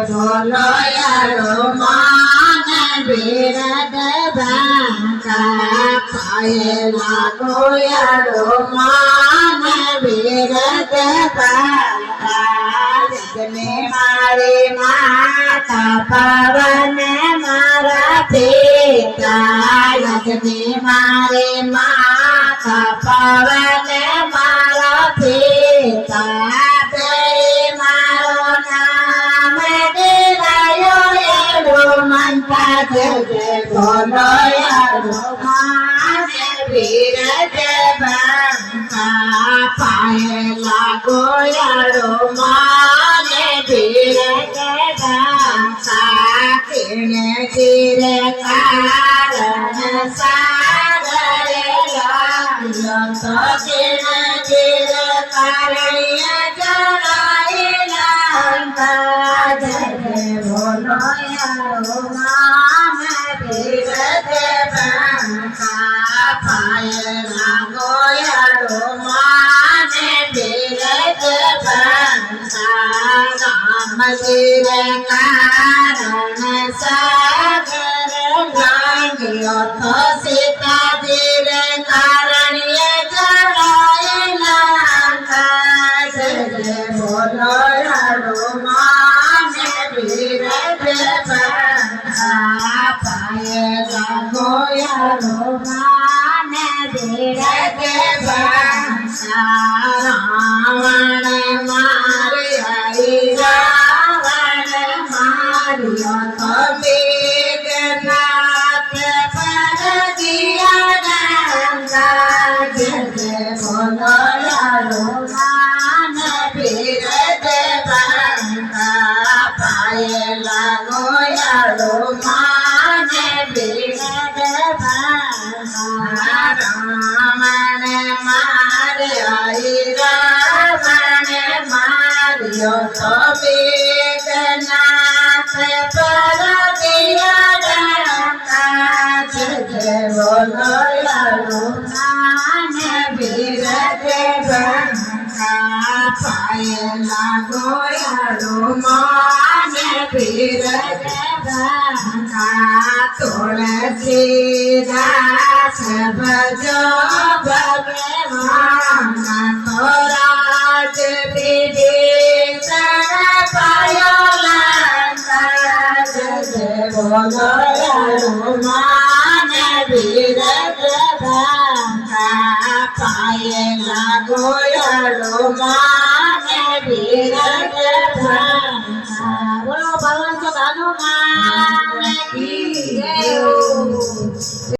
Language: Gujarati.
બોલો યારો માન બિરદ ભાંગા પાયે લાગો યારો માન બિરદ ભાંગા જગને મારે માતા પવન મારા પિતા જગને મારે માતા પવન મારા પિતા બોલો યારો માન બિરદ ભાંગા પાયે લાગો યારો માન બિરદ ભાંગા કિણે ગીરે કારણ સાગરે લાગ્યો તો કિણે ગીરે કારણ્ય જણાય લંકા જય બોલો યારો માન બિરદ ભાંગા પાયે લાગો યારો માન બિરદ ભાંગા રામજીરે કારણ સાગર લાગ્યો તો સીતાજીરે કારણ્ય જણાય લંકા જય બોલો યારો માન બિરદ ભાંગા પાયે લાગો યારો માન બિરદ ભાંગા રાવણ માર્યા રાવણ માર્યો તો મેઘનાથ પર દિયા ગંગા જય બોલો યારો માન બિરદ ભાંગા પાયે લાગો યારો માન બિરદ ભાંગા રાવણ માર્યા રાવણ માર્યો તો મેઘનાથ પર દિયા ગંગા જય બોલો યારો માન બિરદ ભાંગા પાયે લાગો યારો માન બિરદ ભાંગા તુલસીદાસ ભજો ભગવાન તો રાજ વિભીષણ પાયો લંકા જય બોલો યારો માન બિરદ ભાંગા પાયે લાગો યારો માન